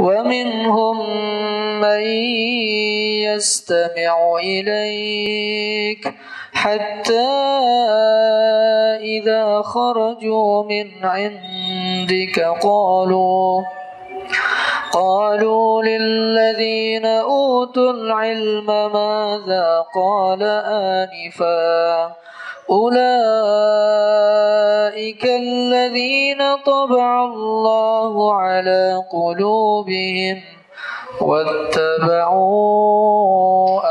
ومنهم من يستمع إليك حتى إذا خرجوا من عندك قالوا للذين أوتوا العلم ماذا قال آنفا أولئك الذين طبع الله على قلوبهم واتبعوا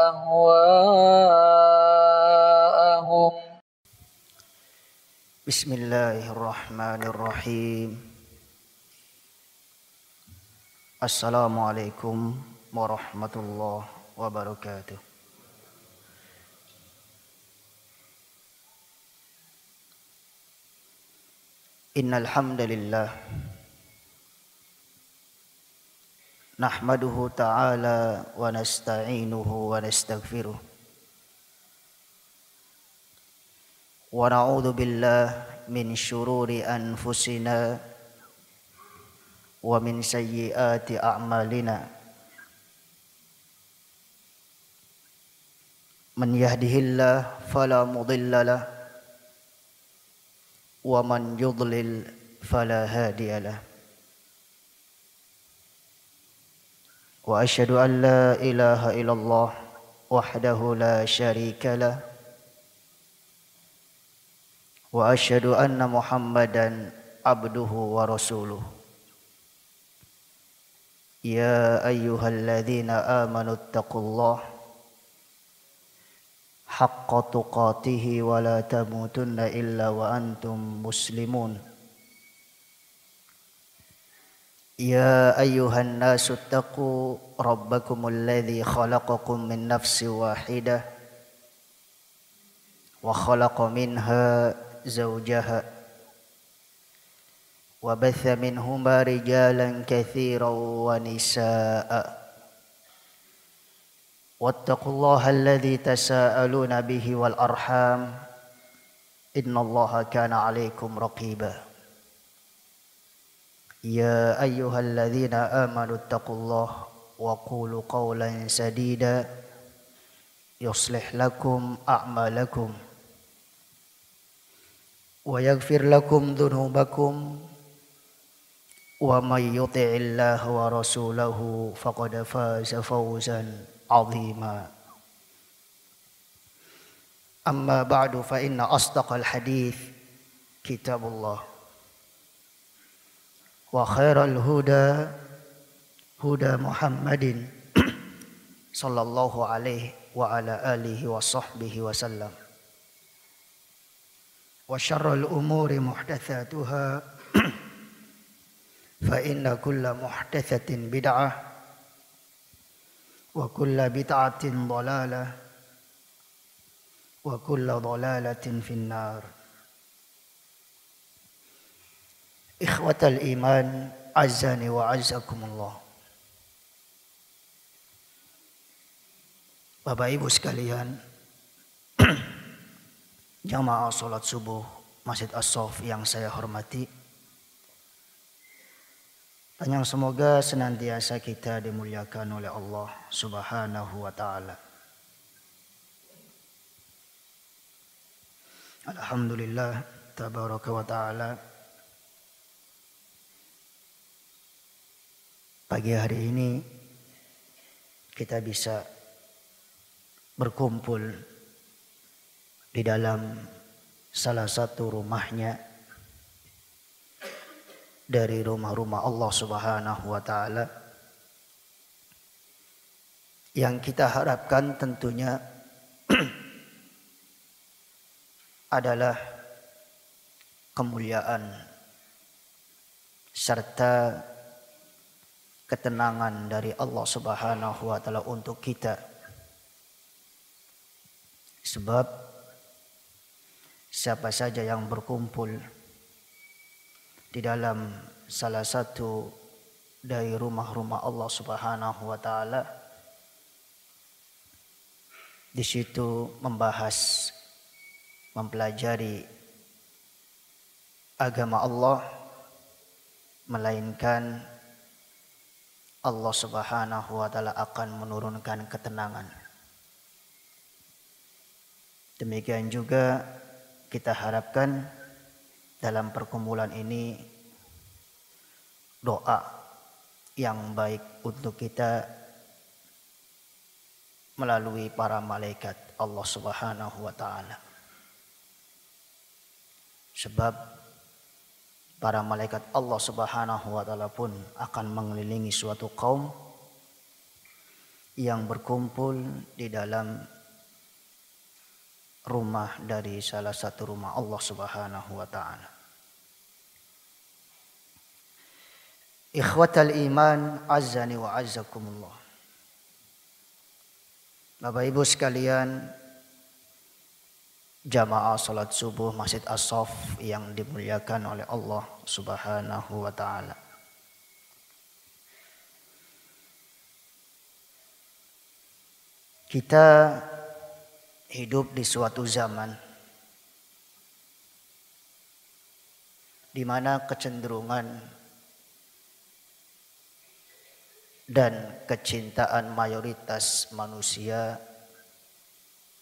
أهواءهم. بسم الله الرحمن الرحيم. السلام عليكم ورحمة الله وبركاته. إن الحمد لله نحمده تعالى ونستعينه ونستغفره ونعوذ بالله من شرور أنفسنا ومن سيئات أعمالنا. من يهده الله فلا مضل له ومن يضلل فلا هادي له. وأشهد أن لا إله إلا الله وحده لا شريك له وأشهد أن محمدا عبده ورسوله. يا أيها الذين آمنوا اتقوا الله حق تقاته ولا تموتن إلا وأنتم مسلمون. يا أيها الناس اتقوا ربكم الذي خلقكم من نفس واحدة وخلق منها زوجها وبث منهما رجالا كثيرا ونساء واتقوا الله الذي تساءلون به والأرحام إن الله كان عليكم رقيبا. يا أيها الذين آمنوا اتقوا الله وقولوا قولا سديدا يصلح لكم أعمالكم ويغفر لكم ذنوبكم ومن يطع الله ورسوله فقد فاز فوزا عظيما. أما بعد فإن أصدق الحديث كتاب الله وخير الهدى هدى محمد صلى الله عليه وعلى آله وصحبه وسلم. وشر الأمور محدثاتها فإن كل محدثة بدعة وكل بدعة ضلالة وكل ضلالة في النار. إخوة الإيمان عزني وعزكم الله. Bapak Ibu sekalian, jamaah salat subuh Masjid As-Sof yang saya hormati, dan yang semoga senantiasa kita dimuliakan oleh Allah Subhanahu wa taala. Alhamdulillah tabaraka wa taala, pagi hari ini kita bisa berkumpul di dalam salah satu rumahnya dari rumah-rumah Allah Subhanahu wa taala, yang kita harapkan tentunya adalah kemuliaan serta ketenangan dari Allah Subhanahu wa taala untuk kita. Sebab siapa saja yang berkumpul di dalam salah satu dari rumah-rumah Allah Subhanahu wa taala, di situ membahas, mempelajari agama Allah, melainkan Allah Subhanahu wa taala akan menurunkan ketenangan. Demikian juga kita harapkan dalam perkumpulan ini doa yang baik untuk kita melalui para malaikat Allah Subhanahu wa taala. Sebab para malaikat Allah Subhanahu wa taala pun akan mengelilingi suatu kaum yang berkumpul di dalam rumah dari salah satu rumah Allah Subhanahu wa taala. Ikhwatal iman, azzani wa azzakumullah. Bapak Ibu sekalian, jamaah salat subuh Masjid As-Saff yang dimuliakan oleh Allah Subhanahu wa taala. Kita hidup di suatu zaman di mana kecenderungan dan kecintaan mayoritas manusia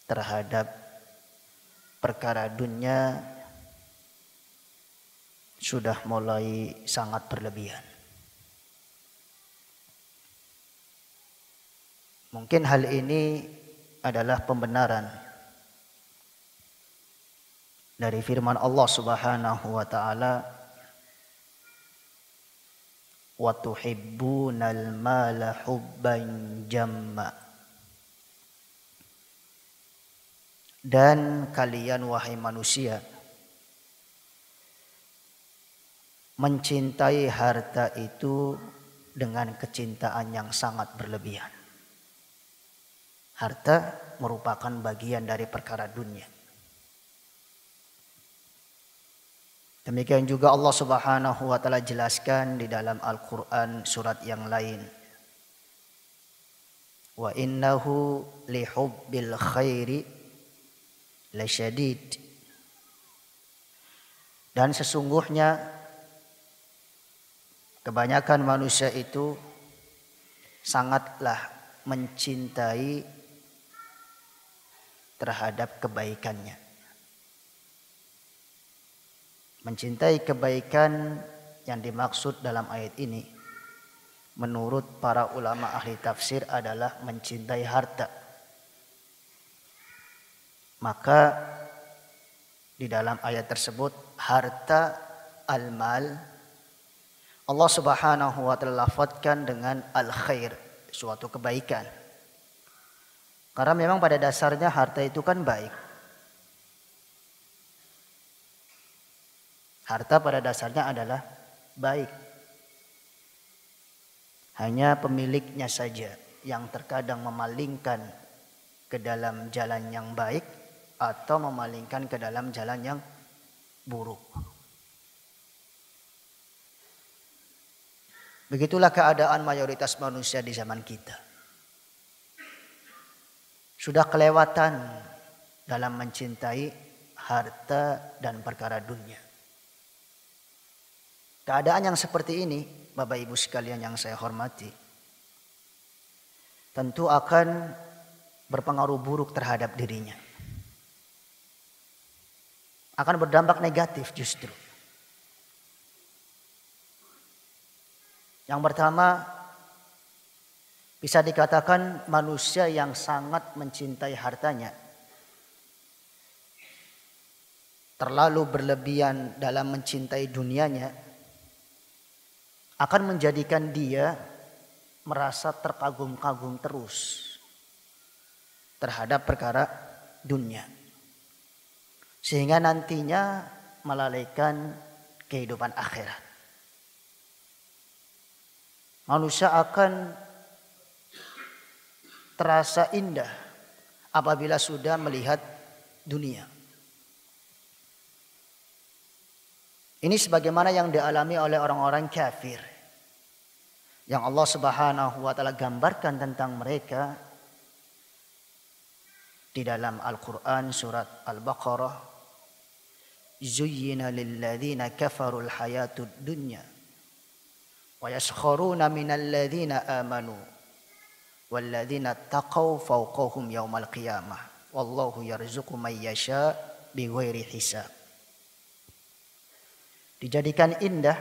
terhadap perkara dunia sudah mulai sangat berlebihan. Mungkin hal ini adalah pembenaran dari firman Allah Subhanahu wa taala, wa tuhibbunal mala hubban jamma. Dan kalian wahai manusia mencintai harta itu dengan kecintaan yang sangat berlebihan. Harta merupakan bagian dari perkara dunia. Demikian juga Allah Subhanahu wa taala jelaskan di dalam Al-Qur'an surat yang lain. Wa innahu lihubbil khairi lasyadid. Dan sesungguhnya kebanyakan manusia itu sangatlah mencintai terhadap kebaikannya. Mencintai kebaikan yang dimaksud dalam ayat ini menurut para ulama ahli tafsir adalah mencintai harta. Maka di dalam ayat tersebut harta al-mal Allah Subhanahu wa taala lafadzkan dengan al-khair, suatu kebaikan. Karena memang pada dasarnya harta itu kan baik. Harta pada dasarnya adalah baik. Hanya pemiliknya saja yang terkadang memalingkan ke dalam jalan yang baik atau memalingkan ke dalam jalan yang buruk. Begitulah keadaan mayoritas manusia di zaman kita. Sudah kelewatan dalam mencintai harta dan perkara dunia. Keadaan yang seperti ini, Bapak Ibu sekalian yang saya hormati, tentu akan berpengaruh buruk terhadap dirinya. Akan berdampak negatif justru. Yang pertama, bisa dikatakan manusia yang sangat mencintai hartanya, terlalu berlebihan dalam mencintai dunianya, akan menjadikan dia merasa terkagum-kagum terus terhadap perkara dunia. Sehingga nantinya melalaikan kehidupan akhirat. Manusia akan terasa indah apabila sudah melihat dunia. Ini sebagaimana yang dialami oleh orang-orang kafir yang Allah Subhanahu wa taala gambarkan tentang mereka di dalam Al-Qur'an surat Al-Baqarah. Zuyyina lilladzina kafarul hayatud dunya Wa yaskharuna minal ladzina amanu wal ladzina taqaw fawqahum yaumal qiyamah. Wallahu yarzuqu may yasha bighairi hisab. Dijadikan indah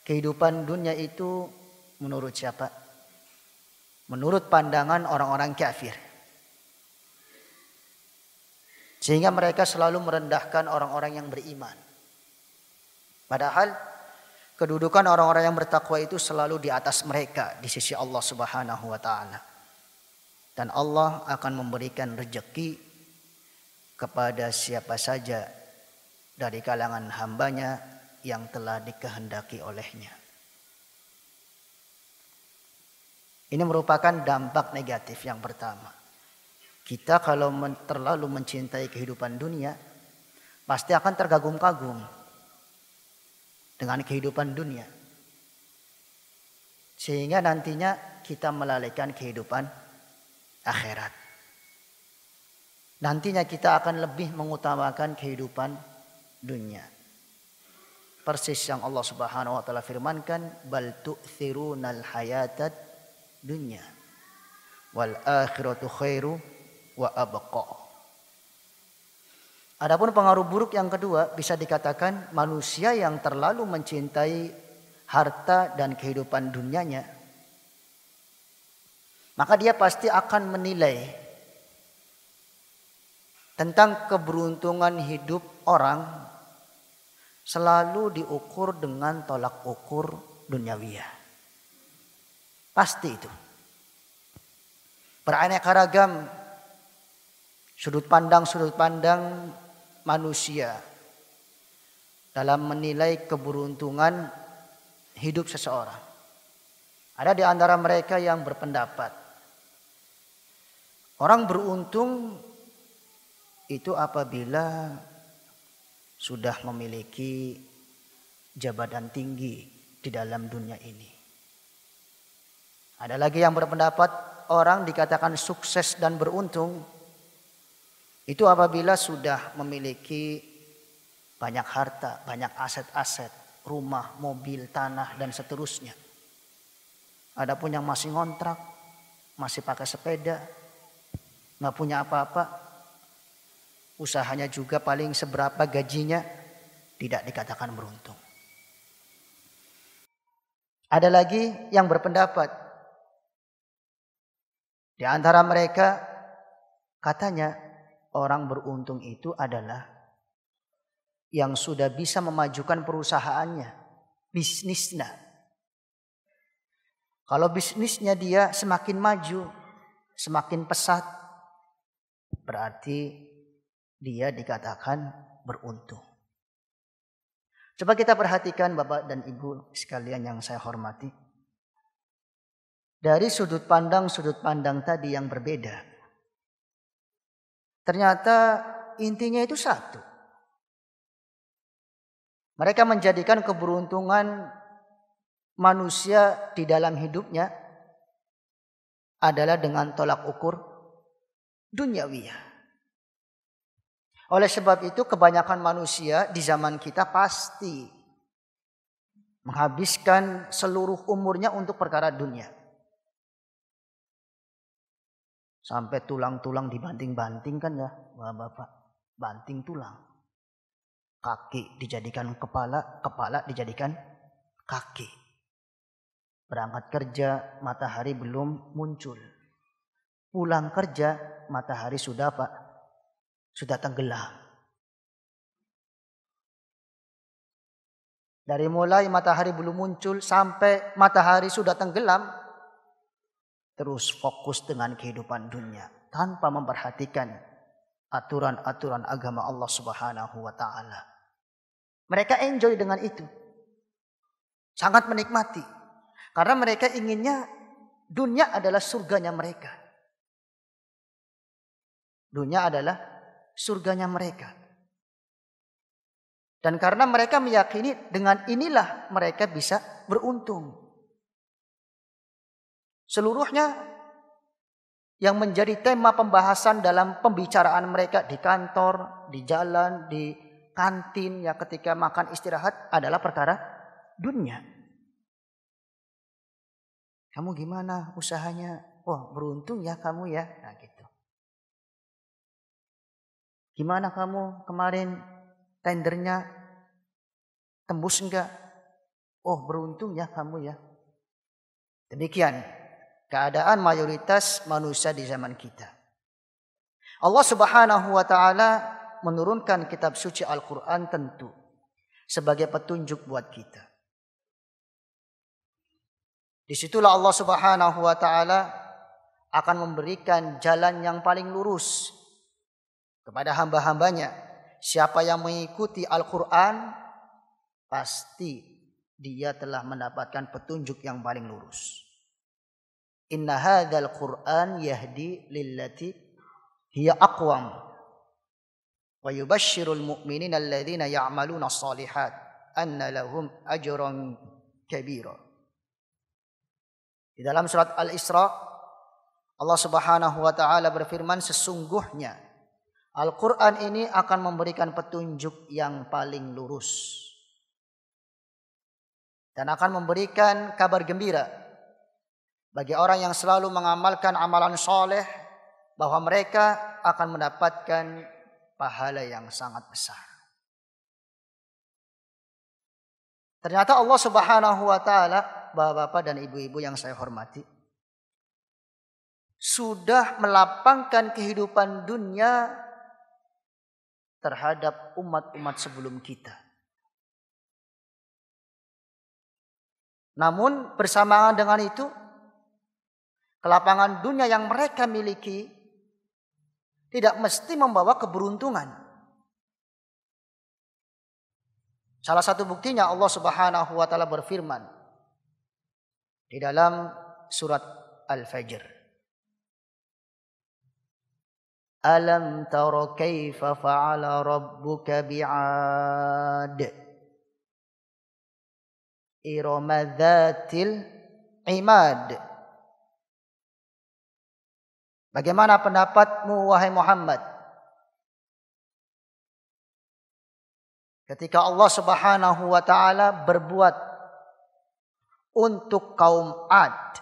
kehidupan dunia itu menurut siapa? Menurut pandangan orang-orang kafir. Sehingga mereka selalu merendahkan orang-orang yang beriman. Padahal kedudukan orang-orang yang bertakwa itu selalu di atas mereka di sisi Allah Subhanahu wa taala. Dan Allah akan memberikan rezeki kepada siapa saja dari kalangan hambanya yang telah dikehendaki olehnya. Ini merupakan dampak negatif yang pertama. Kita kalau terlalu mencintai kehidupan dunia, pasti akan terkagum-kagum dengan kehidupan dunia. Sehingga nantinya kita melalaikan kehidupan akhirat. Nantinya kita akan lebih mengutamakan kehidupan dunia. Persis yang Allah Subhanahu wa taala firmankan, bal tu'thirunal hayatad dunya wal akhiratu khairu wa abqa. Adapun pengaruh buruk yang kedua, bisa dikatakan manusia yang terlalu mencintai harta dan kehidupan dunianya, maka dia pasti akan menilai tentang keberuntungan hidup orang selalu diukur dengan tolak ukur duniawiyah. Pasti itu. Beraneka ragam sudut pandang manusia dalam menilai keberuntungan hidup seseorang. Ada di antara mereka yang berpendapat orang beruntung itu apabila sudah memiliki jabatan tinggi di dalam dunia ini. Ada lagi yang berpendapat orang dikatakan sukses dan beruntung itu apabila sudah memiliki banyak harta, banyak aset-aset, rumah, mobil, tanah, dan seterusnya. Adapun yang masih ngontrak, masih pakai sepeda, nggak punya apa-apa, usahanya juga paling seberapa gajinya, tidak dikatakan beruntung. Ada lagi yang berpendapat, di antara mereka katanya orang beruntung itu adalah yang sudah bisa memajukan perusahaannya, bisnisnya. Kalau bisnisnya dia semakin maju, semakin pesat, berarti dia dikatakan beruntung. Coba kita perhatikan Bapak dan Ibu sekalian yang saya hormati. Dari sudut pandang tadi yang berbeda, ternyata intinya itu satu. Mereka menjadikan keberuntungan manusia di dalam hidupnya adalah dengan tolak ukur duniawiyah. Oleh sebab itu kebanyakan manusia di zaman kita pasti menghabiskan seluruh umurnya untuk perkara dunia. Sampai tulang-tulang dibanting-banting kan ya, Bapak. Banting tulang. Kaki dijadikan kepala, kepala dijadikan kaki. Berangkat kerja, matahari belum muncul. Pulang kerja, matahari sudah apa? Sudah tenggelam. Dari mulai matahari belum muncul sampai matahari sudah tenggelam, terus fokus dengan kehidupan dunia tanpa memperhatikan aturan-aturan agama Allah Subhanahu wa taala. Mereka enjoy dengan itu. Sangat menikmati. Karena mereka inginnya dunia adalah surganya mereka. Dunia adalah surganya mereka. Dan karena mereka meyakini dengan inilah mereka bisa beruntung. Seluruhnya yang menjadi tema pembahasan dalam pembicaraan mereka di kantor, di jalan, di kantin, ya ketika makan istirahat adalah perkara dunia. Kamu gimana usahanya? Wah, beruntung ya kamu ya. Nah gitu. Gimana kamu kemarin tendernya tembus enggak? Oh, beruntung ya kamu ya. Demikian keadaan mayoritas manusia di zaman kita. Allah Subhanahu wa taala menurunkan kitab suci Al-Qur'an tentu sebagai petunjuk buat kita. Disitulah Allah Subhanahu wa taala akan memberikan jalan yang paling lurus kepada hamba-hambanya. Siapa yang mengikuti Al-Quran, pasti dia telah mendapatkan petunjuk yang paling lurus. Inna hadzal Qur'an yahdi lillati hiya aqwam wa yubashshirul mu'minina alladzina ya'maluna shalihat anna lahum ajran kabira. Di dalam surat Al-Isra Allah Subhanahu wa taala berfirman, sesungguhnya Al-Qur'an ini akan memberikan petunjuk yang paling lurus dan akan memberikan kabar gembira bagi orang yang selalu mengamalkan amalan soleh bahwa mereka akan mendapatkan pahala yang sangat besar. Ternyata Allah Subhanahu wa taala, Bapak-bapak dan ibu-ibu yang saya hormati, sudah melapangkan kehidupan dunia terhadap umat-umat sebelum kita. Namun bersamaan dengan itu, kelapangan dunia yang mereka miliki tidak mesti membawa keberuntungan. Salah satu buktinya Allah Subhanahu wa taala berfirman di dalam surat Al-Fajr. Alam tara kaifa fa'ala rabbuka bi'ad irama dzatil imad. Bagaimana pendapatmu wahai Muhammad ketika Allah Subhanahu wa taala berbuat untuk kaum Ad?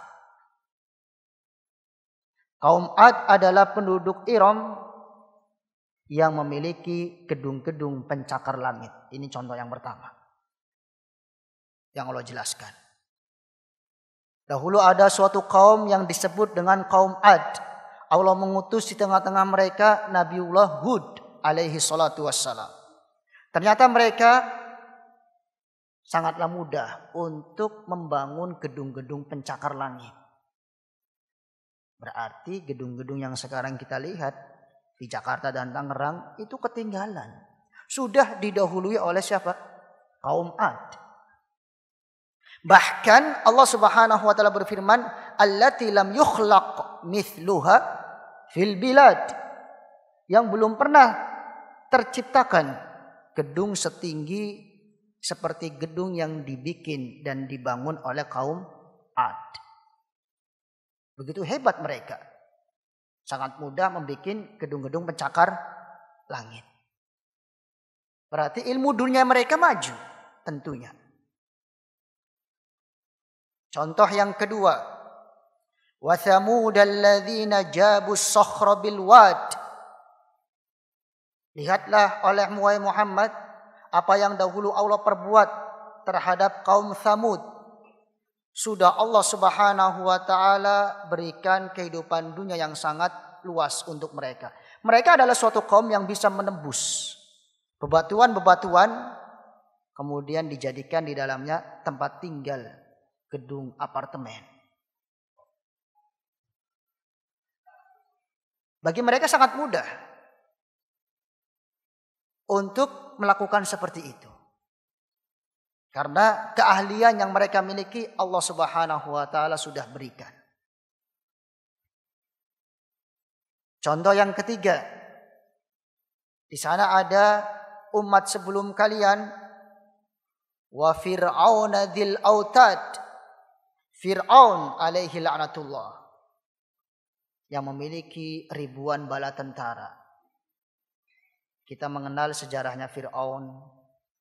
Kaum Ad adalah penduduk Iram yang memiliki gedung-gedung pencakar langit. Ini contoh yang pertama yang Allah jelaskan. Dahulu ada suatu kaum yang disebut dengan kaum Ad. Allah mengutus di tengah-tengah mereka Nabiullah Hud alaihi salatu wassalam. Ternyata mereka sangatlah mudah untuk membangun gedung-gedung pencakar langit. Berarti gedung-gedung yang sekarang kita lihat di Jakarta dan Tangerang itu ketinggalan. Sudah didahului oleh siapa? Kaum Ad. Bahkan Allah Subhanahu wa taala berfirman, allati lam yukhlaq mithluha fil bilad. Yang belum pernah terciptakan gedung setinggi seperti gedung yang dibikin dan dibangun oleh kaum Ad. Begitu hebat mereka. Sangat mudah membuat gedung-gedung pencakar langit. Berarti ilmu dunia mereka maju tentunya. Contoh yang kedua. Wa thamudal ladzina jabus sakhra bil wad. Lihatlah oleh Muhammad apa yang dahulu Allah perbuat terhadap kaum Thamud. Sudah Allah Subhanahu wa taala berikan kehidupan dunia yang sangat luas untuk mereka. Mereka adalah suatu kaum yang bisa menembus bebatuan-bebatuan, kemudian dijadikan di dalamnya tempat tinggal, gedung apartemen. Bagi mereka sangat mudah untuk melakukan seperti itu. Karena keahlian yang mereka miliki Allah Subhanahu wa taala sudah berikan. Contoh yang ketiga. Di sana ada umat sebelum kalian, wa fir'auna dzil autad. Fir'aun alaihi la'natullah, yang memiliki ribuan bala tentara. Kita mengenal sejarahnya Fir'aun,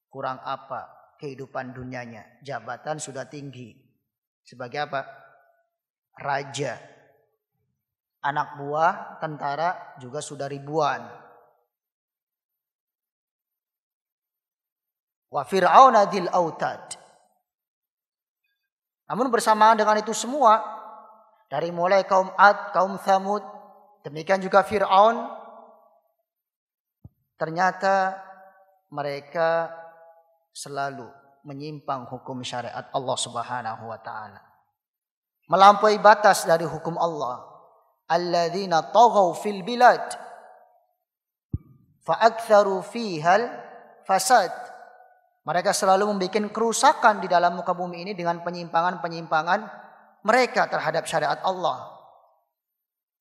kurang apa kehidupan dunianya. Jabatan sudah tinggi. Sebagai apa? raja. Anak buah tentara juga sudah ribuan. Wa fir'auna dzil autad. Namun bersamaan dengan itu semua, dari mulai kaum Ad, kaum Tsamud, demikian juga Fir'aun, ternyata mereka selalu menyimpang hukum syariat Allah Subhanahu wa taala. Melampaui batas dari hukum Allah. Alladzina taghaw fil bilad fa aktsaru fihal fasad. Mereka selalu membuat kerusakan di dalam muka bumi ini dengan penyimpangan-penyimpangan mereka terhadap syariat Allah.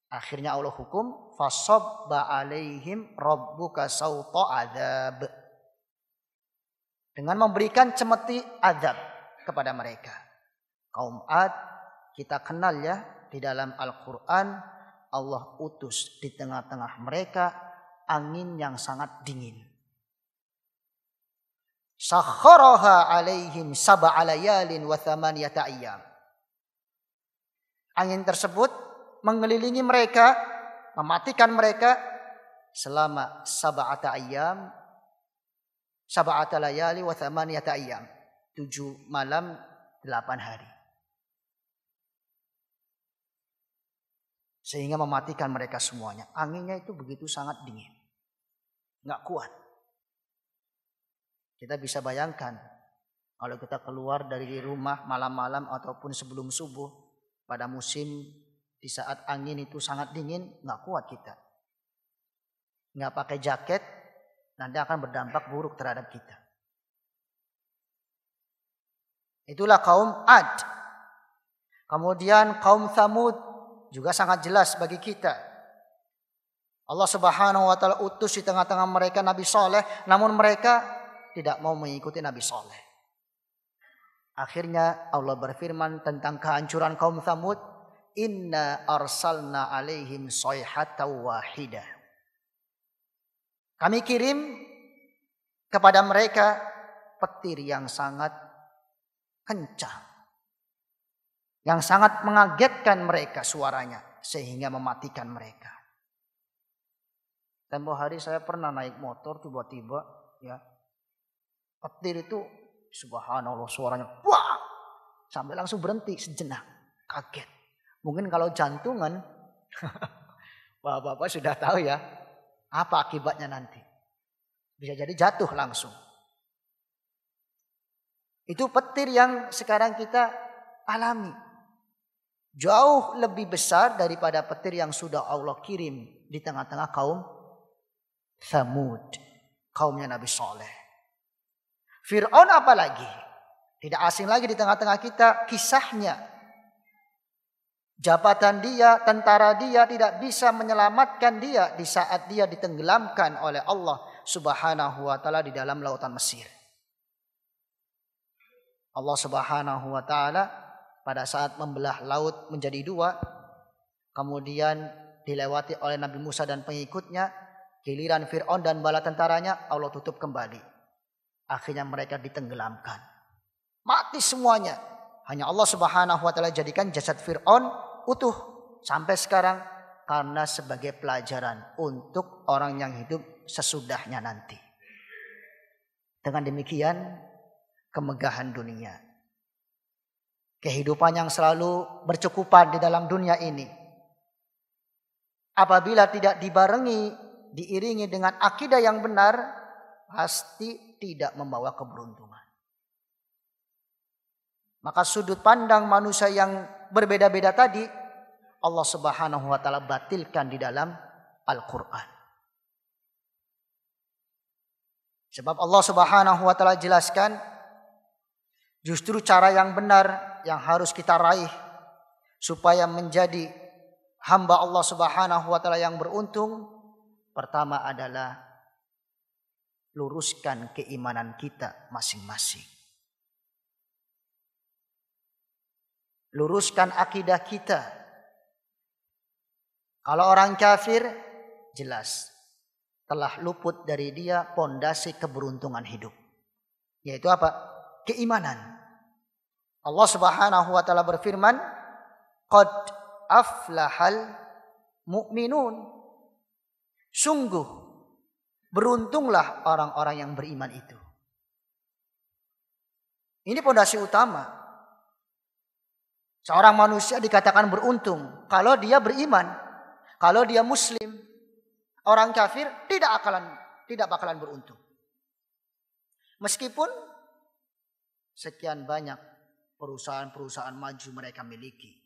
Akhirnya Allah hukum fasabba alaihim rabbuka sauta adzab. Dengan memberikan cemeti azab kepada mereka. Kaum Ad kita kenal ya, di dalam Al-Qur'an Allah utus di tengah-tengah mereka angin yang sangat dingin. Sakharaha alaihim sab'a layalin wa thamaniyata ayyam. Angin tersebut mengelilingi mereka, mematikan mereka selama sab'ata ayyam, sab'ata layali wa thamaniyata ayyam. 7 malam 8 hari. Sehingga mematikan mereka semuanya. Anginnya itu begitu sangat dingin. Enggak kuat. Kita bisa bayangkan kalau kita keluar dari rumah malam-malam ataupun sebelum subuh pada musim di saat angin itu sangat dingin, nggak kuat kita. Nggak pakai jaket, nanti akan berdampak buruk terhadap kita. Itulah kaum Ad. Kemudian kaum Tsamud juga sangat jelas bagi kita. Allah Subhanahu wa taala utus di tengah-tengah mereka Nabi Saleh, namun mereka tidak mau mengikuti Nabi Saleh. Akhirnya Allah berfirman tentang kehancuran kaum Tsamud, inna arsalna alaihim sayhatan wahidah. Kami kirim kepada mereka petir yang sangat kencang, yang sangat mengagetkan mereka suaranya sehingga mematikan mereka. Tempo hari saya pernah naik motor, tiba-tiba ya petir itu subhanallah suaranya wah, sampai langsung berhenti sejenak, kaget. Mungkin kalau jantungan Bapak-bapak sudah tahu ya apa akibatnya nanti. Bisa jadi jatuh langsung. Itu petir yang sekarang kita alami. Jauh lebih besar daripada petir yang sudah Allah kirim di tengah-tengah kaum Tsamud, kaumnya Nabi Saleh. Fir'aun apalagi? Tidak asing lagi di tengah-tengah kita kisahnya. Jabatan dia, tentara dia tidak bisa menyelamatkan dia di saat dia ditenggelamkan oleh Allah Subhanahu wa taala di dalam lautan Mesir. Allah Subhanahu wa taala pada saat membelah laut menjadi 2, kemudian dilewati oleh Nabi Musa dan pengikutnya, giliran Fir'aun dan bala tentaranya Allah tutup kembali. Akhirnya mereka ditenggelamkan. Mati semuanya. Hanya Allah Subhanahu wa taala jadikan jasad Fir'aun utuh sampai sekarang karena sebagai pelajaran untuk orang yang hidup sesudahnya nanti. Dengan demikian kemegahan dunia, kehidupan yang selalu bercukupan di dalam dunia ini, apabila tidak dibarengi, diiringi dengan akidah yang benar, pasti tidak membawa keberuntungan. Maka sudut pandang manusia yang berbeda-beda tadi Allah Subhanahu wa taala batilkan di dalam Al-Qur'an. Sebab Allah Subhanahu wa taala jelaskan justru cara yang benar yang harus kita raih supaya menjadi hamba Allah Subhanahu wa taala yang beruntung. Pertama adalah luruskan keimanan kita masing-masing. Luruskan akidah kita. Kalau orang kafir, jelas telah luput dari dia pondasi keberuntungan hidup. Yaitu apa? Keimanan. Allah Subhanahu wa taala berfirman, Qad aflahal mu'minun. Sungguh beruntunglah orang-orang yang beriman itu. Ini pondasi utama. Seorang manusia dikatakan beruntung kalau dia beriman, kalau dia muslim. Orang kafir tidak bakalan beruntung. Meskipun sekian banyak perusahaan-perusahaan maju mereka miliki.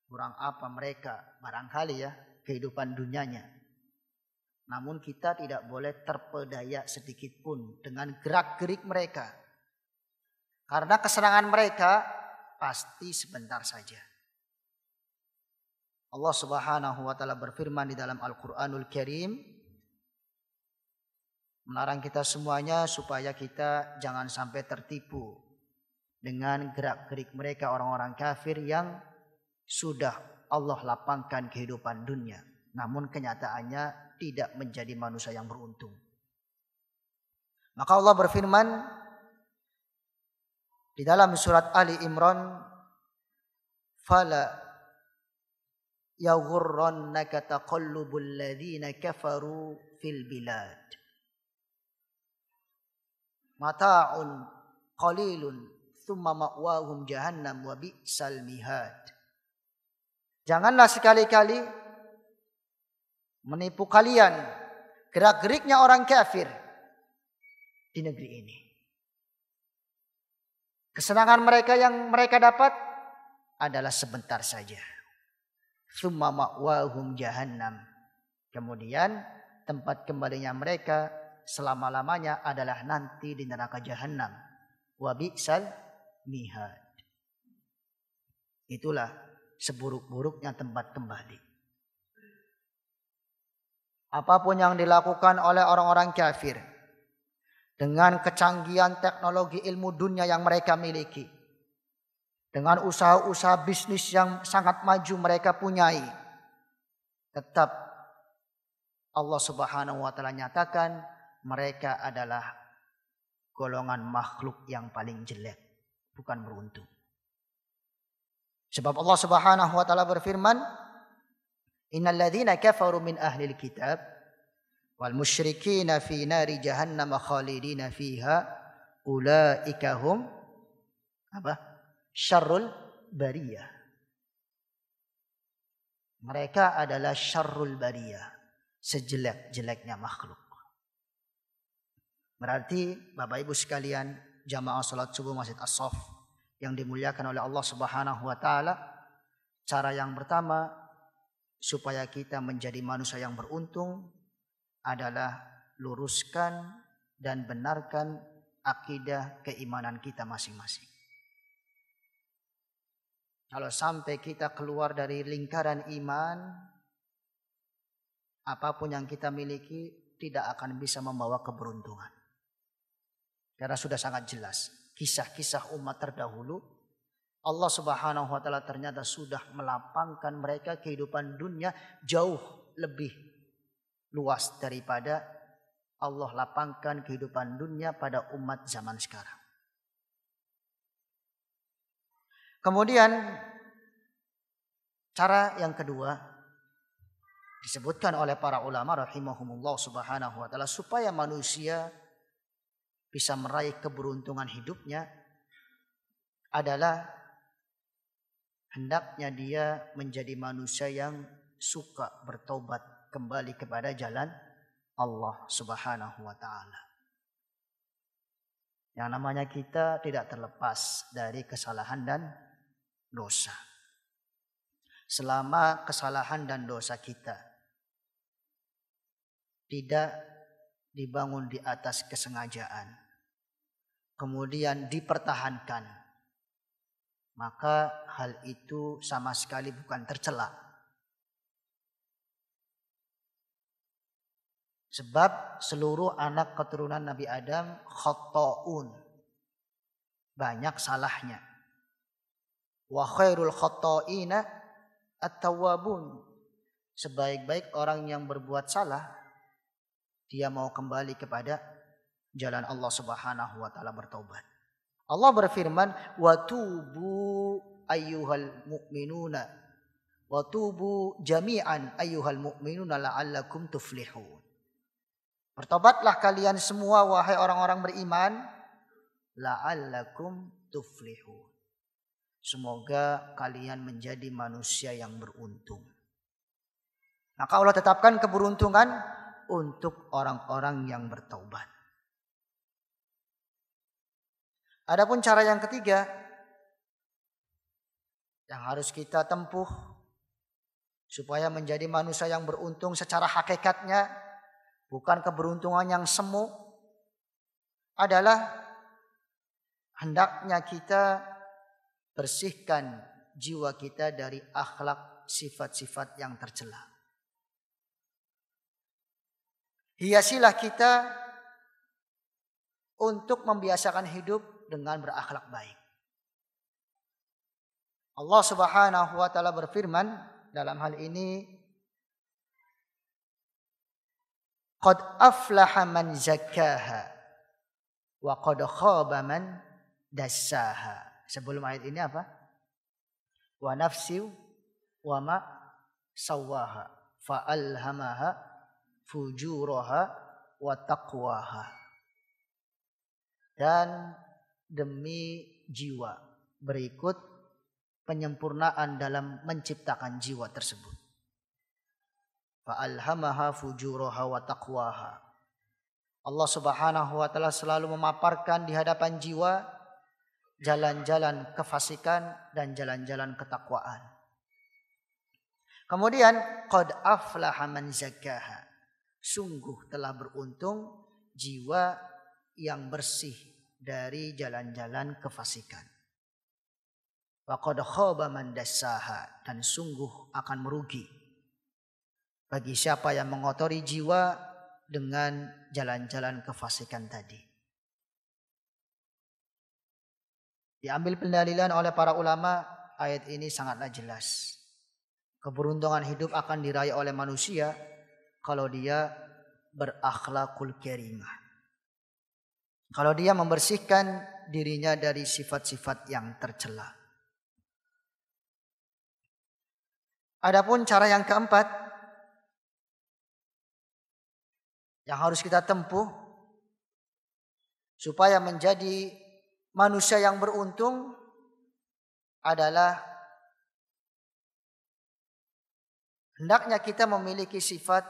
Kurang apa mereka barangkali ya kehidupan dunianya. Namun kita tidak boleh terpedaya sedikit pun dengan gerak-gerik mereka. Karena kesenangan mereka pasti sebentar saja. Allah Subhanahu wa taala berfirman di dalam Al-Qur'anul Karim, melarang kita semuanya supaya kita jangan sampai tertipu dengan gerak-gerik mereka orang-orang kafir yang sudah Allah lapangkan kehidupan dunia, namun kenyataannya tidak menjadi manusia yang beruntung. Maka Allah berfirman di dalam surat Ali Imran, fala yaghurrannaka taqallubul ladzina kafaru fil bilad. Mata'un qalilun thumma ma'wahum jahannam wa bi'sal mihad. Janganlah sekali-kali menipu kalian gerak-geriknya orang kafir di negeri ini. Kesenangan mereka yang mereka dapat adalah sebentar saja. Tsumma ma'wahum jahannam. Kemudian tempat kembalinya mereka selama-lamanya adalah nanti di neraka jahanam. Wa bi'sal mihad. Itulah seburuk-buruknya tempat kembali. Apapun yang dilakukan oleh orang-orang kafir dengan kecanggihan teknologi ilmu dunia yang mereka miliki, dengan usaha-usaha bisnis yang sangat maju mereka punyai, tetap Allah Subhanahu wa taala nyatakan mereka adalah golongan makhluk yang paling jelek, bukan beruntung. Sebab Allah Subhanahu wa taala berfirman, innal ladzina kafaru min ahlil kitab wal musyrikina fi nari jahannam khalidina fiha ulaika hum syarrul bariyah. Mereka adalah syarrul bariyah, sejelek-jeleknya makhluk. Berarti Bapak Ibu sekalian, jamaah salat subuh Masjid As-Saff yang dimuliakan oleh Allah Subhanahu wa taala, cara yang pertama supaya kita menjadi manusia yang beruntung adalah luruskan dan benarkan akidah keimanan kita masing-masing. Kalau sampai kita keluar dari lingkaran iman, apapun yang kita miliki tidak akan bisa membawa keberuntungan. Karena sudah sangat jelas kisah-kisah umat terdahulu, Allah Subhanahu wa taala ternyata sudah melapangkan mereka kehidupan dunia jauh lebih luas daripada Allah lapangkan kehidupan dunia pada umat zaman sekarang. Kemudian cara yang kedua disebutkan oleh para ulama rahimahumullah subhanahu wa ta'ala supaya manusia bisa meraih keberuntungan hidupnya adalah hendaknya dia menjadi manusia yang suka bertobat kembali kepada jalan Allah Subhanahu wa taala. Yang namanya kita tidak terlepas dari kesalahan dan dosa. Selama kesalahan dan dosa kita tidak dibangun di atas kesengajaan, kemudian dipertahankan, maka hal itu sama sekali bukan tercela. Sebab seluruh anak keturunan Nabi Adam khata'un, banyak salahnya. Wa khairul khata'ina at-tawwabun, sebaik-baik orang yang berbuat salah dia mau kembali kepada jalan Allah Subhanahu wa taala bertobat. Allah berfirman, wa tubu ayyuhal mu'minuna wa tubu jami'an ayyuhal mu'minuna la'allakum tuflihun. Bertobatlah kalian semua wahai orang-orang beriman, la'allakum tuflihun. Semoga kalian menjadi manusia yang beruntung. Maka Allah tetapkan keberuntungan untuk orang-orang yang bertaubat. Adapun cara yang ketiga yang harus kita tempuh supaya menjadi manusia yang beruntung secara hakikatnya, bukan keberuntungan yang semu, adalah hendaknya kita bersihkan jiwa kita dari akhlak sifat-sifat yang tercela. Hiasilah kita untuk membiasakan hidup dengan berakhlak baik. Allah Subhanahu wa taala berfirman dalam hal ini, qad aflaha man zakkaha wa qad khaba man dassaha. Sebelum ayat ini apa? Wa nafsi wa ma sawwaha fa alhamaha fujuraha wa taqwaha. Dan demi jiwa, berikut penyempurnaan dalam menciptakan jiwa tersebut. Fa alhamaha fujuraha wa taqwaha. Allah Subhanahu wa taala selalu memaparkan di hadapan jiwa jalan-jalan kefasikan dan jalan-jalan ketakwaan. Kemudian qad aflaha man zakkaha. Sungguh telah beruntung jiwa yang bersih dari jalan-jalan kefasikan. Wa qad khaba man dassaha. Dan sungguh akan merugi bagi siapa yang mengotori jiwa dengan jalan-jalan kefasikan tadi. Diambil pendalilan oleh para ulama, ayat ini sangatlah jelas. Keberuntungan hidup akan diraih oleh manusia kalau dia berakhlakul karimah. Kalau dia membersihkan dirinya dari sifat-sifat yang tercela. Adapun cara yang keempat yang harus kita tempuh supaya menjadi manusia yang beruntung adalah hendaknya kita memiliki sifat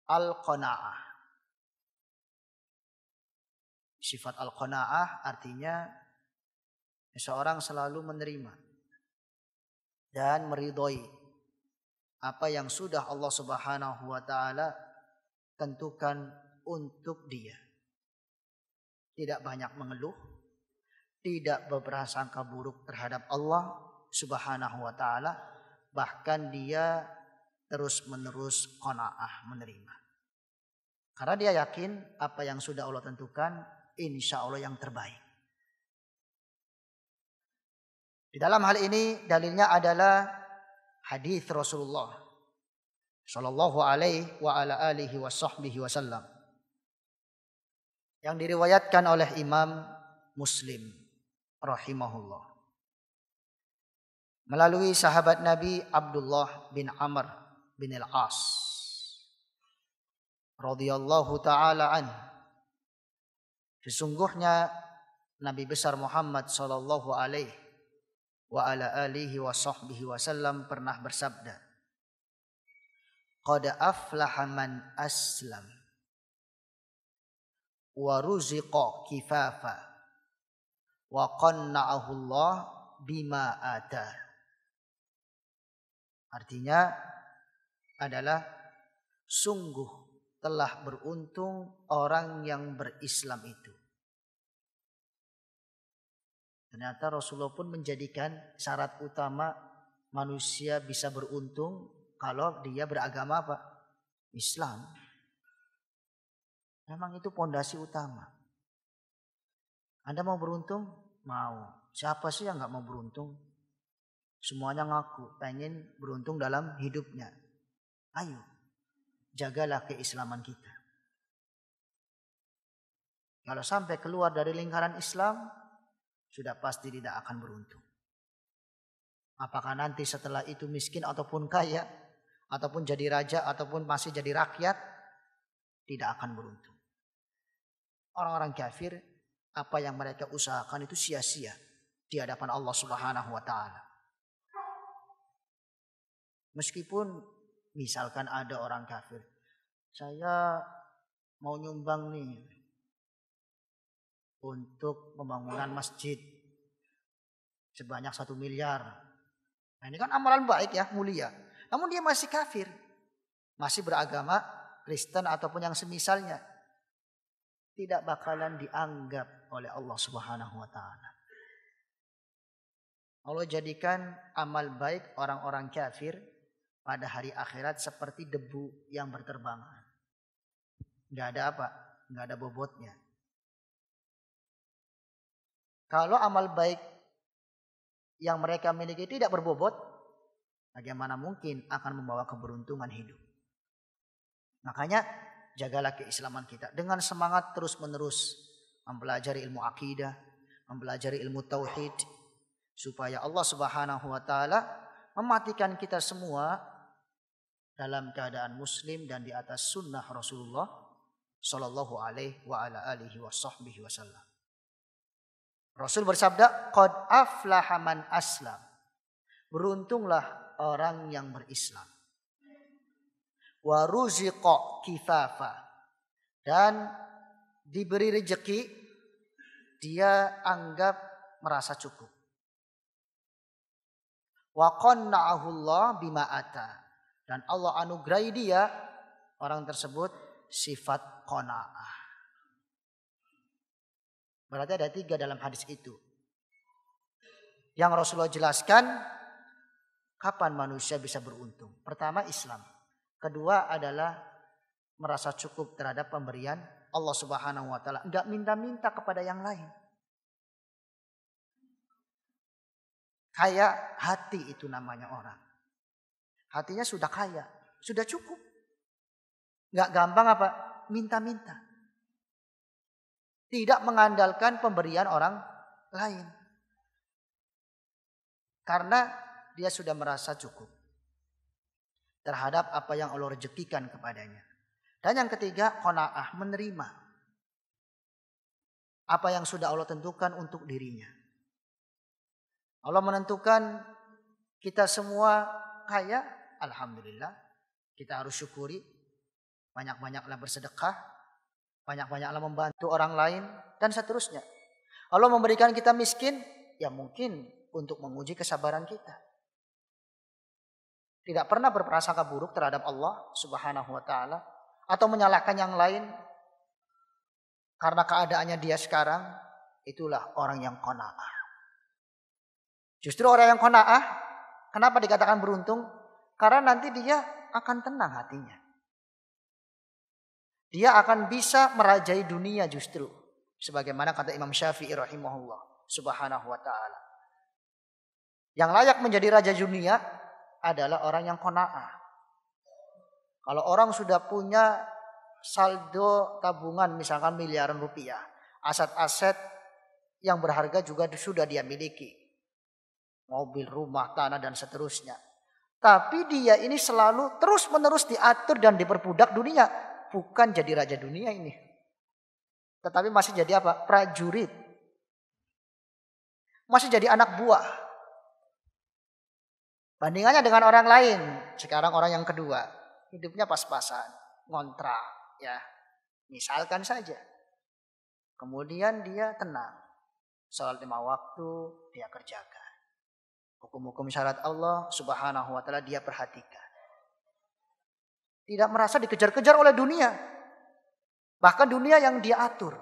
al-qanaah. Sifat al-qanaah artinya seseorang selalu menerima dan meridhoi apa yang sudah Allah Subhanahu wa taala tentukan untuk dia. Tidak banyak mengeluh, tidak berprasangka buruk terhadap Allah Subhanahu wa taala, bahkan dia terus-menerus qanaah, menerima. Karena dia yakin apa yang sudah Allah tentukan insya Allah yang terbaik. Di dalam hal ini dalilnya adalah hadis Rasulullah sallallahu alaihi wa ala alihi wa sahbihi wasallam yang diriwayatkan oleh Imam Muslim rahimahullah melalui sahabat Nabi Abdullah bin Amr bin al-As radhiyallahu taala an. Sesungguhnya Nabi besar Muhammad sallallahu alaihi wa ala alihi wa sahbihi wasallam pernah bersabda, qad aflaha man aslam wa ruziqa kifafa wa qanna'ahu Allah bima ata. Artinya adalah sungguh telah beruntung orang yang berislam itu. Ternyata Rasulullah pun menjadikan syarat utama manusia bisa beruntung kalau dia beragama apa? Islam. Memang itu pondasi utama. Anda mau beruntung? Mau. Siapa sih yang gak mau beruntung? Semuanya ngaku pengen beruntung dalam hidupnya. Ayo, jagalah keislaman kita. Kalau sampai keluar dari lingkaran Islam, sudah pasti tidak akan beruntung. Apakah nanti setelah itu miskin ataupun kaya, ataupun jadi raja, ataupun masih jadi rakyat, tidak akan beruntung. Orang-orang kafir, apa yang mereka usahakan itu sia-sia di hadapan Allah Subhanahu wa taala. Meskipun misalkan ada orang kafir, saya mau nyumbang nih untuk pembangunan masjid sebanyak 1 miliar. Nah, ini kan amalan baik ya, mulia. Namun dia masih kafir, masih beragama Kristen ataupun yang semisalnya, tidak bakalan dianggap oleh Allah Subhanahu wa taala. Allah jadikan amal baik orang-orang kafir pada hari akhirat seperti debu yang berterbangan. Enggak ada apa? Enggak ada bobotnya. Kalau amal baik yang mereka miliki tidak berbobot, bagaimana mungkin akan membawa keberuntungan hidup? Makanya jagalah keislaman kita dengan semangat terus-menerus mempelajari ilmu akidah, mempelajari ilmu tauhid, supaya Allah Subhanahu wa taala mematikan kita semua dalam keadaan muslim dan di atas sunnah Rasulullah sallallahu alaihi wa ala alihi washabbihi wasallam. Rasul bersabda, "Qad aflaha man aslam." Beruntunglah orang yang berislam. Wa ruziqa kifafa. Dan diberi rezeki, dia anggap merasa cukup. Wa qanna'ahu Allah bima ata. Dan Allah anugerahi dia, orang tersebut, sifat qanaah. Berarti ada 3 dalam hadis itu. Yang Rasulullah jelaskan kapan manusia bisa beruntung. Pertama Islam. Kedua adalah merasa cukup terhadap pemberian Allah Subhanahu wa taala. Enggak minta-minta kepada yang lain. Kaya hati itu namanya orang. Hatinya sudah kaya, sudah cukup. Enggak gampang apa? Minta-minta. Tidak mengandalkan pemberian orang lain. Karena dia sudah merasa cukup terhadap apa yang Allah rezekikan kepadanya. Dan yang ketiga, qanaah, menerima apa yang sudah Allah tentukan untuk dirinya. Allah menentukan kita semua kaya, alhamdulillah. Kita harus syukuri, banyak-banyaklah bersedekah, banyak-banyaklah membantu orang lain, dan seterusnya. Allah memberikan kita miskin, ya mungkin untuk menguji kesabaran kita. Tidak pernah berprasangka buruk terhadap Allah Subhanahu wa taala atau menyalahkan yang lain karena keadaannya dia sekarang. Itulah orang yang qanaah. Justru orang yang qanaah, kenapa dikatakan beruntung? Karena nanti dia akan tenang hatinya. Dia akan bisa merajai dunia justru. Sebagaimana kata Imam Syafi'i rahimahullah subhanahu wa ta'ala. Yang layak menjadi raja dunia adalah orang yang qanaah. Kalau orang sudah punya saldo tabungan misalkan miliaran rupiah. Aset-aset yang berharga juga sudah dia miliki. Mobil, rumah, tanah dan seterusnya. Tapi dia ini selalu terus-menerus diatur dan diperbudak dunia. Bukan jadi raja dunia ini. Tetapi masih jadi apa? Prajurit. Masih jadi anak buah. Bandingannya dengan orang lain. Sekarang orang yang kedua. Hidupnya pas-pasan. Ngontrak. Ya. Misalkan saja. Kemudian dia tenang. Salat 5 waktu dia kerjakan. Hukum-hukum syariat Allah Subhanahu wa taala dia perhatikan. Tidak merasa dikejar-kejar oleh dunia. Bahkan dunia yang dia atur.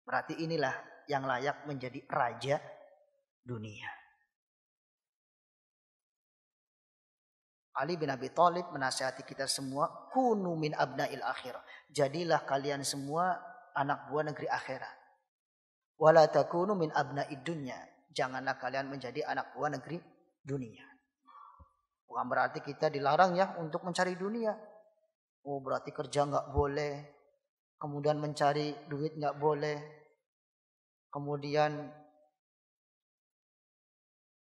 Berarti inilah yang layak menjadi raja dunia. Ali bin Abi Thalib menasihati kita semua, kunu min abnail akhirah. Jadilah kalian semua anak buah negeri akhirat. Wala takunu min abnaid dunya. Janganlah kalian menjadi anak buah negeri dunia. Bukan berarti kita dilarang ya untuk mencari dunia. Oh berarti kerja nggak boleh. Kemudian mencari duit nggak boleh. Kemudian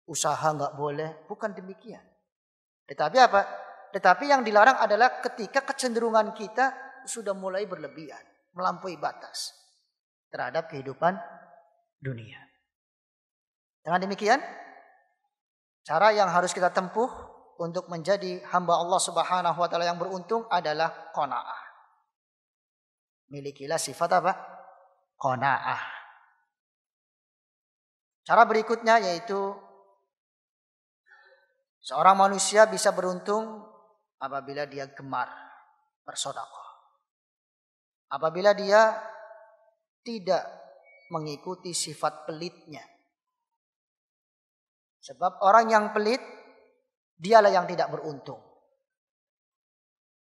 usaha nggak boleh, bukan demikian. Tetapi apa? Tetapi yang dilarang adalah ketika kecenderungan kita sudah mulai berlebihan, melampaui batas terhadap kehidupan dunia. Dengan demikian, cara yang harus kita tempuh untuk menjadi hamba Allah Subhanahu wa taala yang beruntung adalah qanaah. Milikilah sifat apa? Qanaah. Cara berikutnya yaitu seorang manusia bisa beruntung apabila dia gemar bersedekah. Apabila dia tidak mengikuti sifat pelitnya. Sebab orang yang pelit, dialah yang tidak beruntung.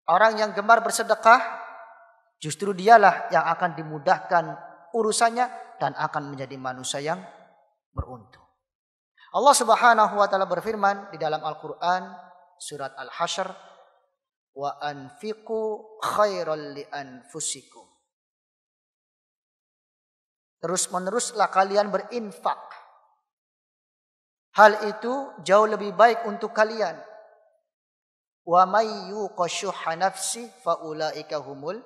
Orang yang gemar bersedekah, justru dialah yang akan dimudahkan urusannya dan akan menjadi manusia yang beruntung. Allah Subhanahu wa taala berfirman di dalam Al-Qur'an surat Al-Hasyr, wa anfiqu khairal li anfusikum. Terus-meneruslah kalian berinfak. Hal itu jauh lebih baik untuk kalian. Wa may yuqashuha nafsi faulaika humul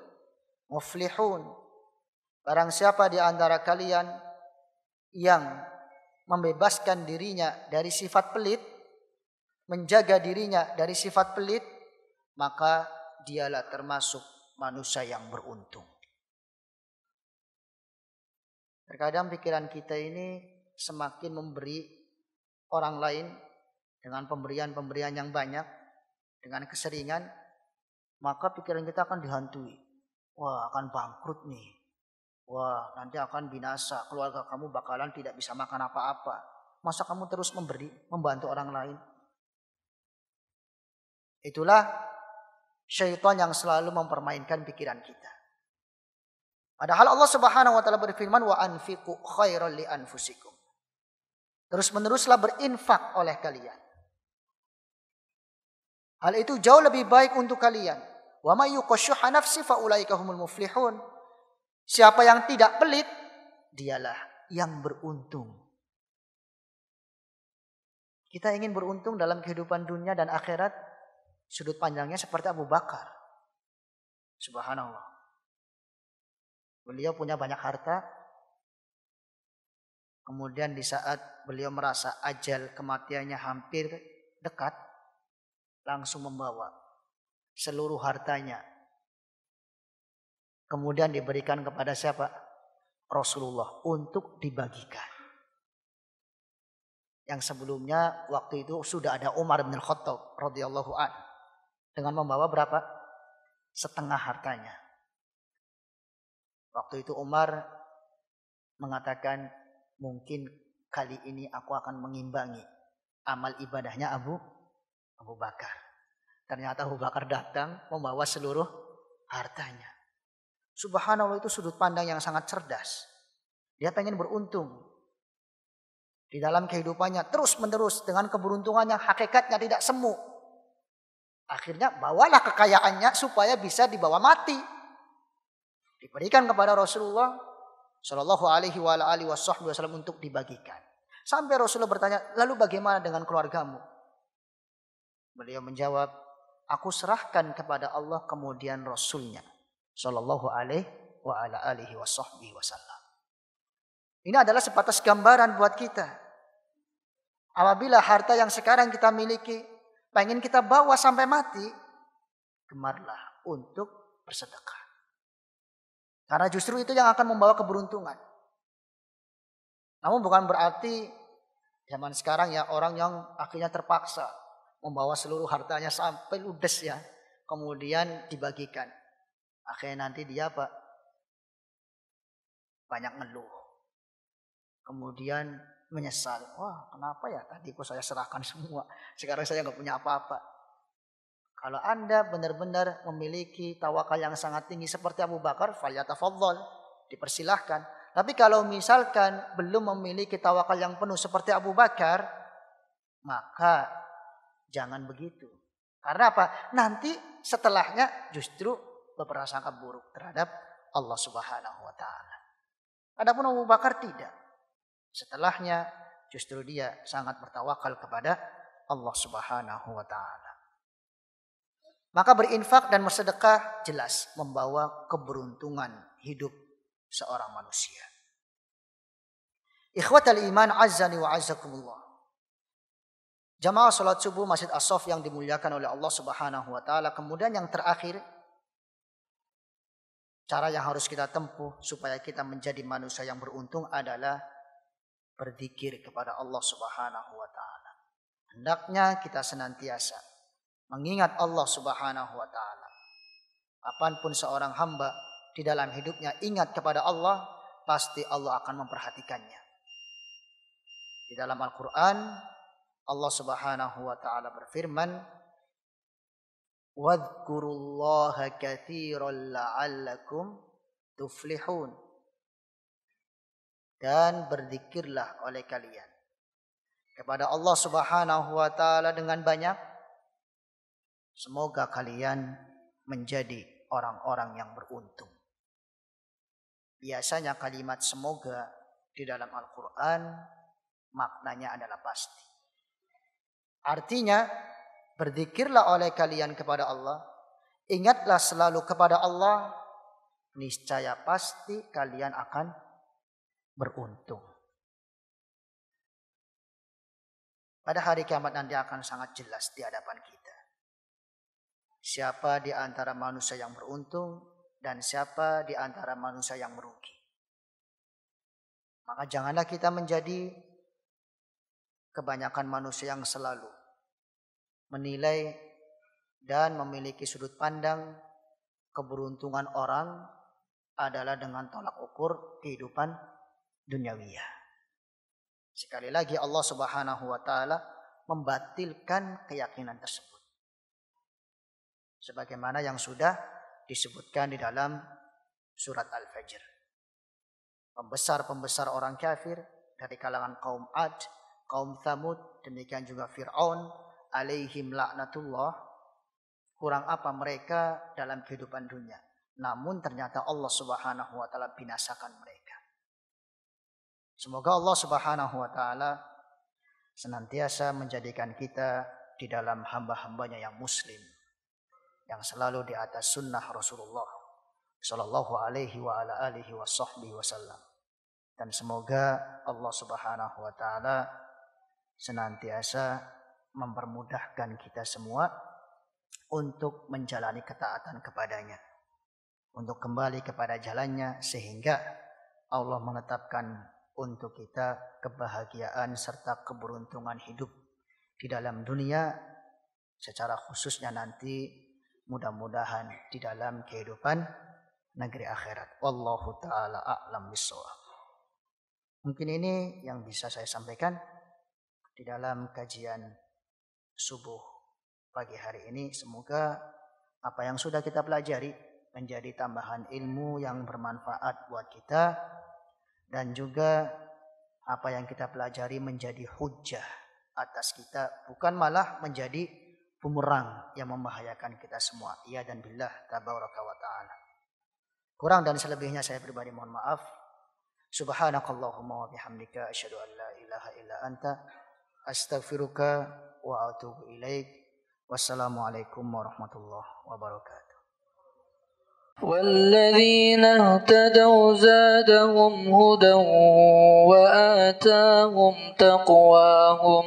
muflihun. Barang siapa di antara kalian yang membebaskan dirinya dari sifat pelit, menjaga dirinya dari sifat pelit, maka dialah termasuk manusia yang beruntung. Terkadang pikiran kita ini semakin memberi orang lain dengan pemberian-pemberian yang banyak, dengan keseringan, maka pikiran kita akan dihantui. Wah, akan bangkrut nih. Wah, nanti akan binasa. Keluarga kamu bakalan tidak bisa makan apa-apa. Masa kamu terus memberi, membantu orang lain? Itulah syaitan yang selalu mempermainkan pikiran kita. Padahal Allah Subhanahu wa taala berfirman, wa anfiqu khairal li anfusikum. Terus-meneruslah berinfak oleh kalian. Hal itu jauh lebih baik untuk kalian. Wa may yuqashuha nafsi fa ulaika humul muflihun. Siapa yang tidak pelit, dialah yang beruntung. Kita ingin beruntung dalam kehidupan dunia dan akhirat, sudut pandangnya seperti Abu Bakar. Subhanallah. Beliau punya banyak harta. Kemudian di saat beliau merasa ajal kematiannya hampir dekat, langsung membawa seluruh hartanya. Kemudian diberikan kepada siapa? Rasulullah untuk dibagikan. Yang sebelumnya waktu itu sudah ada Umar bin Khattab radhiyallahu anhu dengan membawa berapa? Setengah hartanya. Waktu itu Umar mengatakan, mungkin kali ini aku akan mengimbangi amal ibadahnya Abu Bakar. Ternyata Abu Bakar datang membawa seluruh hartanya. Subhanallah, itu sudut pandang yang sangat cerdas. Dia pengen beruntung di dalam kehidupannya terus menerus dengan keberuntungan yang hakikatnya tidak semu. Akhirnya bawalah kekayaannya supaya bisa dibawa mati. Diberikan kepada Rasulullah Shallallahu Alaihi Wasallam untuk dibagikan. Sampai Rasulullah bertanya, lalu bagaimana dengan keluargamu? Beliau menjawab, aku serahkan kepada Allah kemudian Rasulnya Shallallahu Alaihi Wasallam. Ini adalah sebatas gambaran buat kita. Apabila harta yang sekarang kita miliki pengen kita bawa sampai mati, gemarlah untuk bersedekah. Karena justru itu yang akan membawa keberuntungan. Namun bukan berarti zaman sekarang ya orang yang akhirnya terpaksa membawa seluruh hartanya sampai ludes ya, kemudian dibagikan. Akhirnya nanti dia apa? Banyak ngeluh. Kemudian menyesal. Wah, kenapa ya tadi kok saya serahkan semua. Sekarang saya nggak punya apa-apa. Kalau Anda benar-benar memiliki tawakal yang sangat tinggi seperti Abu Bakar, falyatafaddal, dipersilahkan. Tapi kalau misalkan belum memiliki tawakal yang penuh seperti Abu Bakar, maka jangan begitu. Karena apa? Nanti setelahnya justru berprasangka buruk terhadap Allah Subhanahu wa taala. Adapun Abu Bakar tidak. Setelahnya justru dia sangat bertawakal kepada Allah Subhanahu wa taala. Maka berinfak dan bersedekah jelas membawa keberuntungan hidup seorang manusia. Ikhwatal iman azzani wa azzakumullah. Jamaah salat subuh Masjid As-Saff yang dimuliakan oleh Allah Subhanahu wa taala. Kemudian yang terakhir, cara yang harus kita tempuh supaya kita menjadi manusia yang beruntung adalah berzikir kepada Allah Subhanahu wa taala. Hendaknya kita senantiasa mengingat Allah Subhanahu wa taala. Kapanpun seorang hamba di dalam hidupnya ingat kepada Allah, pasti Allah akan memperhatikannya. Di dalam Al-Qur'an Allah Subhanahu wa taala berfirman, "Wadhkurullaha katsiran la'allakum tuflihun." Dan berzikirlah oleh kalian kepada Allah Subhanahu wa taala dengan banyak, semoga kalian menjadi orang-orang yang beruntung. Biasanya kalimat semoga di dalam Al-Qur'an maknanya adalah pasti. Artinya, berzikirlah oleh kalian kepada Allah, ingatlah selalu kepada Allah, niscaya pasti kalian akan beruntung. Pada hari kiamat nanti akan sangat jelas di hadapan kita. Siapa di antara manusia yang beruntung dan siapa di antara manusia yang merugi. Maka janganlah kita menjadi kebanyakan manusia yang selalu menilai dan memiliki sudut pandang keberuntungan orang adalah dengan tolak ukur kehidupan duniawiyah. Sekali lagi Allah Subhanahu wa taala membatilkan keyakinan tersebut. Sebagaimana yang sudah disebutkan di dalam surat Al-Fajr. Pembesar-pembesar orang kafir dari kalangan kaum Ad, kaum Thamud, demikian juga Fir'aun alaihim laknatullah, kurang apa mereka dalam kehidupan dunia. Namun ternyata Allah Subhanahu wa taala binasakan mereka. Semoga Allah Subhanahu wa taala senantiasa menjadikan kita di dalam hamba-hambanya yang muslim, yang selalu di atas sunnah Rasulullah sallallahu alaihi wa ala alihi wa sahbihi wasallam. Dan semoga Allah Subhanahu wa taala senantiasa mempermudahkan kita semua untuk menjalani ketaatan kepadanya, untuk kembali kepada jalannya, sehingga Allah menetapkan untuk kita kebahagiaan serta keberuntungan hidup di dalam dunia, secara khususnya nanti mudah-mudahan di dalam kehidupan negeri akhirat. Wallahu ta'ala a'lam bishawab. Mungkin ini yang bisa saya sampaikan di dalam kajian subuh pagi hari ini. Semoga apa yang sudah kita pelajari menjadi tambahan ilmu yang bermanfaat buat kita, dan juga apa yang kita pelajari menjadi hujjah atas kita, bukan malah menjadi bumerang yang membahayakan kita semua. Iya dan billah tabaraka wa ta'ala. Kurang dan selebihnya saya pribadi mohon maaf. Subhanakallahumma wa bihamdika asyhadu an la ilaha illa anta astaghfiruka wa atubu ilaik. Wassalamualaikum warahmatullahi wabarakatuh. والذين اهتدوا زادهم هدى وآتاهم تقواهم